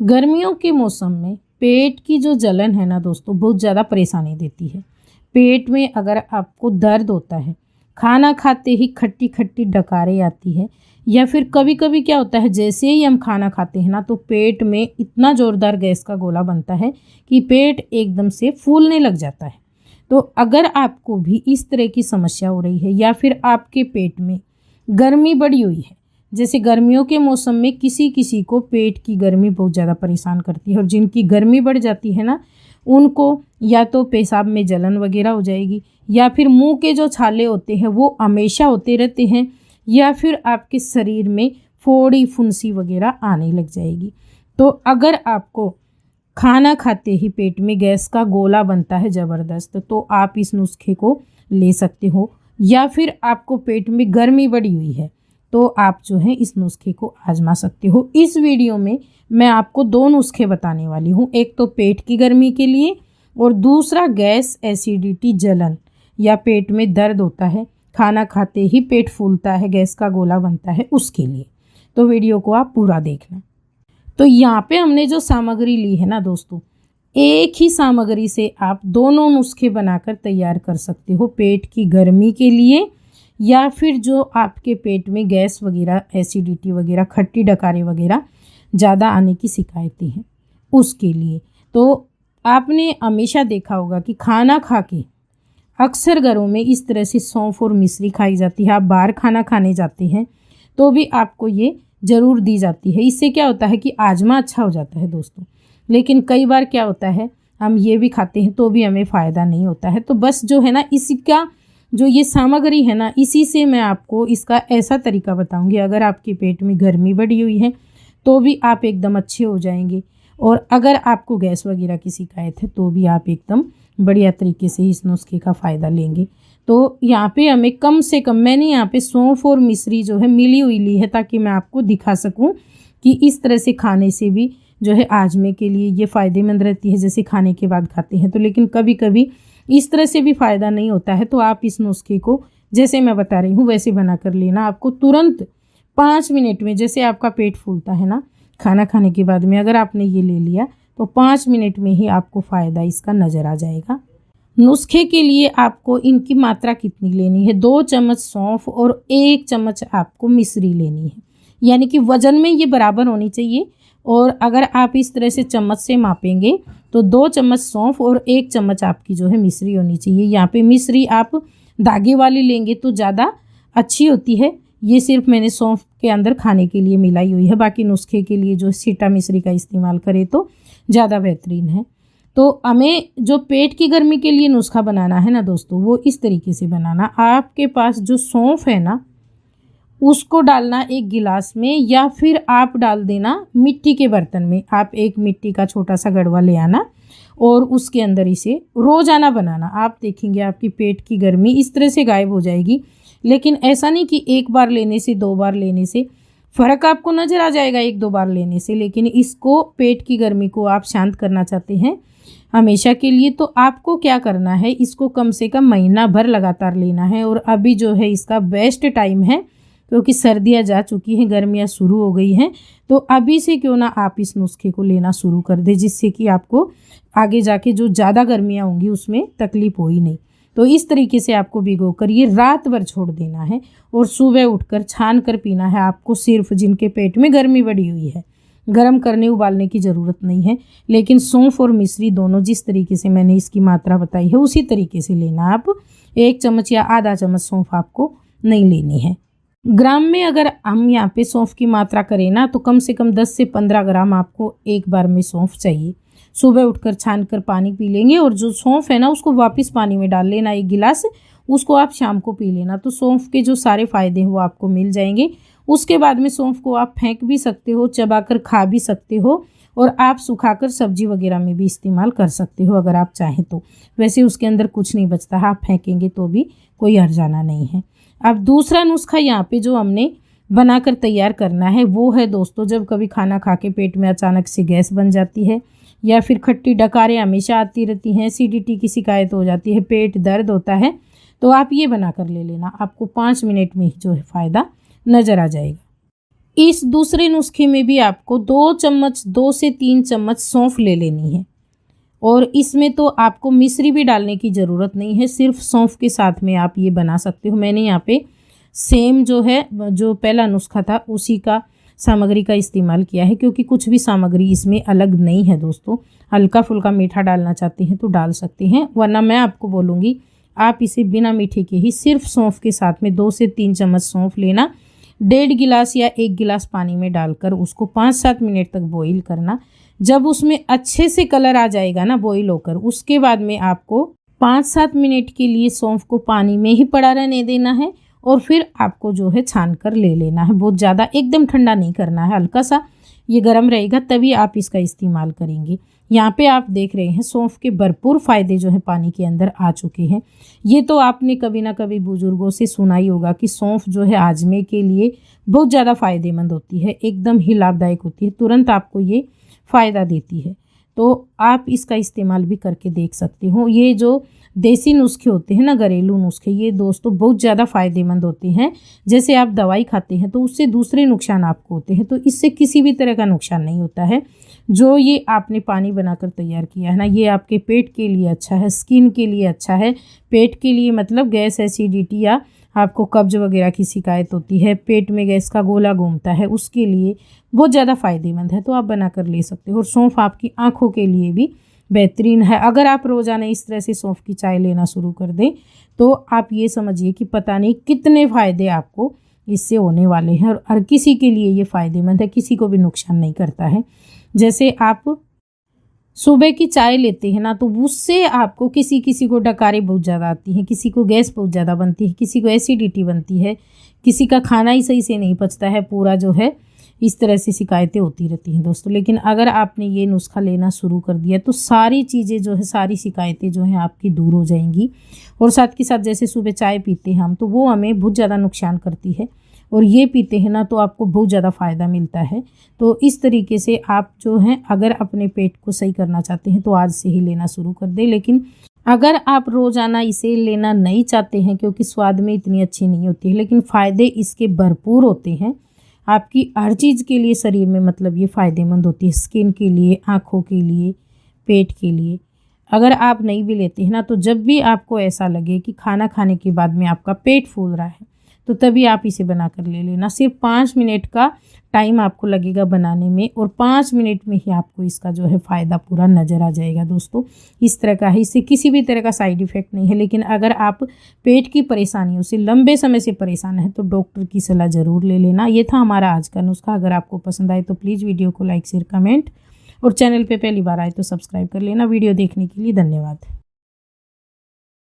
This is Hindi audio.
गर्मियों के मौसम में पेट की जो जलन है ना दोस्तों, बहुत ज़्यादा परेशानी देती है। पेट में अगर आपको दर्द होता है, खाना खाते ही खट्टी खट्टी डकारें आती है, या फिर कभी कभी क्या होता है, जैसे ही हम खाना खाते हैं ना तो पेट में इतना ज़ोरदार गैस का गोला बनता है कि पेट एकदम से फूलने लग जाता है। तो अगर आपको भी इस तरह की समस्या हो रही है, या फिर आपके पेट में गर्मी बढ़ी हुई है, जैसे गर्मियों के मौसम में किसी किसी को पेट की गर्मी बहुत ज़्यादा परेशान करती है, और जिनकी गर्मी बढ़ जाती है ना, उनको या तो पेशाब में जलन वगैरह हो जाएगी, या फिर मुंह के जो छाले होते हैं वो हमेशा होते रहते हैं, या फिर आपके शरीर में फोड़ी फुंसी वगैरह आने लग जाएगी। तो अगर आपको खाना खाते ही पेट में गैस का गोला बनता है ज़बरदस्त, तो आप इस नुस्खे को ले सकते हो। या फिर आपको पेट में गर्मी बढ़ी हुई है तो आप जो है इस नुस्खे को आजमा सकते हो। इस वीडियो में मैं आपको दो नुस्खे बताने वाली हूँ, एक तो पेट की गर्मी के लिए, और दूसरा गैस, एसिडिटी, जलन या पेट में दर्द होता है, खाना खाते ही पेट फूलता है, गैस का गोला बनता है, उसके लिए। तो वीडियो को आप पूरा देखना। तो यहाँ पे हमने जो सामग्री ली है ना दोस्तों, एक ही सामग्री से आप दोनों नुस्खे बनाकर तैयार कर सकते हो, पेट की गर्मी के लिए या फिर जो आपके पेट में गैस वगैरह, एसिडिटी वगैरह, खट्टी डकारे वगैरह ज़्यादा आने की शिकायतें हैं, उसके लिए। तो आपने हमेशा देखा होगा कि खाना खा के अक्सर घरों में इस तरह से सौंफ और मिश्री खाई जाती है। आप बाहर खाना खाने जाते हैं तो भी आपको ये ज़रूर दी जाती है। इससे क्या होता है कि आजमा अच्छा हो जाता है दोस्तों। लेकिन कई बार क्या होता है, हम ये भी खाते हैं तो भी हमें फ़ायदा नहीं होता है। तो बस जो है ना, इसका जो ये सामग्री है ना, इसी से मैं आपको इसका ऐसा तरीका बताऊंगी, अगर आपके पेट में गर्मी बढ़ी हुई है तो भी आप एकदम अच्छे हो जाएंगे, और अगर आपको गैस वगैरह की शिकायत है तो भी आप एकदम बढ़िया तरीके से इस नुस्खे का फ़ायदा लेंगे। तो यहाँ पे हमें कम से कम, मैंने यहाँ पे सौंफ और मिश्री जो है मिली हुई ली है, ताकि मैं आपको दिखा सकूँ कि इस तरह से खाने से भी जो है आजमे के लिए ये फ़ायदेमंद रहती है, जैसे खाने के बाद खाते हैं तो। लेकिन कभी कभी इस तरह से भी फ़ायदा नहीं होता है, तो आप इस नुस्खे को जैसे मैं बता रही हूँ वैसे बना कर लेना। आपको तुरंत 5 मिनट में, जैसे आपका पेट फूलता है ना खाना खाने के बाद में, अगर आपने ये ले लिया तो 5 मिनट में ही आपको फ़ायदा इसका नज़र आ जाएगा। नुस्खे के लिए आपको इनकी मात्रा कितनी लेनी है, 2 चम्मच सौंफ और 1 चम्मच आपको मिश्री लेनी है, यानी कि वज़न में ये बराबर होनी चाहिए। और अगर आप इस तरह से चम्मच से मापेंगे तो 2 चम्मच सौंफ और 1 चम्मच आपकी जो है मिश्री होनी चाहिए। यहाँ पे मिश्री आप धागे वाली लेंगे तो ज़्यादा अच्छी होती है। ये सिर्फ मैंने सौंफ के अंदर खाने के लिए मिलाई हुई है, बाकी नुस्खे के लिए जो सीटा मिश्री का इस्तेमाल करें तो ज़्यादा बेहतरीन है। तो हमें जो पेट की गर्मी के लिए नुस्खा बनाना है ना दोस्तों, वो इस तरीके से बनाना। आपके पास जो सौंफ है ना, उसको डालना एक गिलास में, या फिर आप डाल देना मिट्टी के बर्तन में। आप एक मिट्टी का छोटा सा गड़वा ले आना और उसके अंदर इसे रोज़ाना बनाना। आप देखेंगे आपकी पेट की गर्मी इस तरह से गायब हो जाएगी। लेकिन ऐसा नहीं कि एक बार लेने से, 2 बार लेने से फ़र्क आपको नज़र आ जाएगा, 1-2 बार लेने से। लेकिन इसको, पेट की गर्मी को आप शांत करना चाहते हैं हमेशा के लिए, तो आपको क्या करना है, इसको कम से कम महीना भर लगातार लेना है। और अभी जो है इसका बेस्ट टाइम है, क्योंकि सर्दियाँ जा चुकी हैं, गर्मियाँ शुरू हो गई हैं। तो अभी से क्यों ना आप इस नुस्खे को लेना शुरू कर दें, जिससे कि आपको आगे जाके जो ज़्यादा गर्मियाँ होंगी उसमें तकलीफ़ हो ही नहीं। तो इस तरीके से आपको भिगो कर ये रात भर छोड़ देना है, और सुबह उठकर छान कर पीना है आपको। सिर्फ जिनके पेट में गर्मी बढ़ी हुई है, गर्म करने उबालने की ज़रूरत नहीं है। लेकिन सौंफ और मिश्री दोनों जिस तरीके से मैंने इसकी मात्रा बताई है उसी तरीके से लेना। आप 1 चम्मच या आधा चम्मच सौंफ आपको नहीं लेनी है। ग्राम में अगर हम यहाँ पे सौंफ की मात्रा करें ना, तो कम से कम 10 से 15 ग्राम आपको एक बार में सौंफ चाहिए। सुबह उठकर छान कर पानी पी लेंगे, और जो सौंफ है ना उसको वापस पानी में डाल लेना 1 गिलास, उसको आप शाम को पी लेना। तो सौंफ के जो सारे फ़ायदे हैं वो आपको मिल जाएंगे। उसके बाद में सौंफ को आप फेंक भी सकते हो, चबाकर खा भी सकते हो, और आप सुखाकर सब्जी वगैरह में भी इस्तेमाल कर सकते हो अगर आप चाहें तो। वैसे उसके अंदर कुछ नहीं बचता है, आप फेंकेंगे तो भी कोई हर्जाना नहीं है। अब दूसरा नुस्खा यहाँ पे जो हमने बनाकर तैयार करना है वो है दोस्तों, जब कभी खाना खा के पेट में अचानक से गैस बन जाती है, या फिर खट्टी डकारें हमेशा आती रहती हैं, एसिडिटी की शिकायत हो जाती है, पेट दर्द होता है, तो आप ये बना कर ले लेना। आपको 5 मिनट में ही जो है फ़ायदा नज़र आ जाएगा। इस दूसरे नुस्खे में भी आपको 2 से 3 चम्मच सौंफ ले लेनी है। और इसमें तो आपको मिश्री भी डालने की ज़रूरत नहीं है, सिर्फ सौंफ के साथ में आप ये बना सकते हो। मैंने यहाँ पे सेम जो है जो पहला नुस्खा था उसी का सामग्री का इस्तेमाल किया है, क्योंकि कुछ भी सामग्री इसमें अलग नहीं है दोस्तों। हल्का फुल्का मीठा डालना चाहते हैं तो डाल सकते हैं, वरना मैं आपको बोलूँगी आप इसे बिना मीठे के ही सिर्फ सौंफ के साथ में 2 से 3 चम्मच सौंफ लेना, 1.5 गिलास या 1 गिलास पानी में डालकर उसको 5-7 मिनट तक बॉईल करना। जब उसमें अच्छे से कलर आ जाएगा ना बॉईल होकर, उसके बाद में आपको 5-7 मिनट के लिए सौंफ को पानी में ही पड़ा रहने देना है और फिर आपको जो है छान कर ले लेना है। बहुत ज़्यादा एकदम ठंडा नहीं करना है, हल्का सा ये गर्म रहेगा तभी आप इसका इस्तेमाल करेंगे। यहाँ पे आप देख रहे हैं सौंफ के भरपूर फ़ायदे जो है पानी के अंदर आ चुके हैं। ये तो आपने कभी ना कभी बुज़ुर्गों से सुना ही होगा कि सौंफ जो है हाजमे के लिए बहुत ज़्यादा फ़ायदेमंद होती है, एकदम ही लाभदायक होती है, तुरंत आपको ये फ़ायदा देती है। तो आप इसका इस्तेमाल भी करके देख सकते हो। ये जो देसी नुस्खे होते हैं ना, घरेलू नुस्खे, ये दोस्तों बहुत ज़्यादा फ़ायदेमंद होते हैं। जैसे आप दवाई खाते हैं तो उससे दूसरे नुकसान आपको होते हैं, तो इससे किसी भी तरह का नुकसान नहीं होता है। जो ये आपने पानी बनाकर तैयार किया है ना, ये आपके पेट के लिए अच्छा है, स्किन के लिए अच्छा है। पेट के लिए मतलब गैस, एसिडिटी या आपको कब्ज वगैरह की शिकायत होती है, पेट में गैस का गोला घूमता है, उसके लिए बहुत ज़्यादा फ़ायदेमंद है, तो आप बना कर ले सकते हो। और सौंफ आपकी आँखों के लिए भी बेहतरीन है। अगर आप रोज़ाना इस तरह से सौंफ की चाय लेना शुरू कर दें तो आप ये समझिए कि पता नहीं कितने फ़ायदे आपको इससे होने वाले हैं। और हर किसी के लिए ये फ़ायदेमंद है, किसी को भी नुकसान नहीं करता है। जैसे आप सुबह की चाय लेते हैं ना, तो उससे आपको किसी किसी को डकारें बहुत ज़्यादा आती हैं, किसी को गैस बहुत ज़्यादा बनती है, किसी को एसिडिटी बनती है, किसी का खाना ही सही से नहीं पचता है, पूरा जो है इस तरह से शिकायतें होती रहती हैं दोस्तों। लेकिन अगर आपने ये नुस्खा लेना शुरू कर दिया तो सारी चीज़ें जो है, सारी शिकायतें जो हैं आपकी दूर हो जाएंगी। और साथ के साथ जैसे सुबह चाय पीते हैं हम, तो वो हमें बहुत ज़्यादा नुकसान करती है, और ये पीते हैं ना तो आपको बहुत ज़्यादा फ़ायदा मिलता है। तो इस तरीके से आप जो हैं अगर अपने पेट को सही करना चाहते हैं तो आज से ही लेना शुरू कर दें। लेकिन अगर आप रोज़ाना इसे लेना नहीं चाहते हैं, क्योंकि स्वाद में इतनी अच्छी नहीं होती है, लेकिन फ़ायदे इसके भरपूर होते हैं आपकी हर चीज़ के लिए, शरीर में मतलब ये फ़ायदेमंद होती है, स्किन के लिए, आँखों के लिए, पेट के लिए। अगर आप नहीं भी लेते हैं ना, तो जब भी आपको ऐसा लगे कि खाना खाने के बाद में आपका पेट फूल रहा है, तो तभी आप इसे बना कर ले लेना। सिर्फ 5 मिनट का टाइम आपको लगेगा बनाने में, और 5 मिनट में ही आपको इसका जो है फ़ायदा पूरा नज़र आ जाएगा दोस्तों। इस तरह का है, इससे किसी भी तरह का साइड इफ़ेक्ट नहीं है। लेकिन अगर आप पेट की परेशानियों से लंबे समय से परेशान हैं तो डॉक्टर की सलाह ज़रूर ले लेना। ये था हमारा आज का नुस्खा। अगर आपको पसंद आए तो प्लीज़ वीडियो को लाइक, शेयर, कमेंट, और चैनल पर पहली बार आए तो सब्सक्राइब कर लेना। वीडियो देखने के लिए धन्यवाद।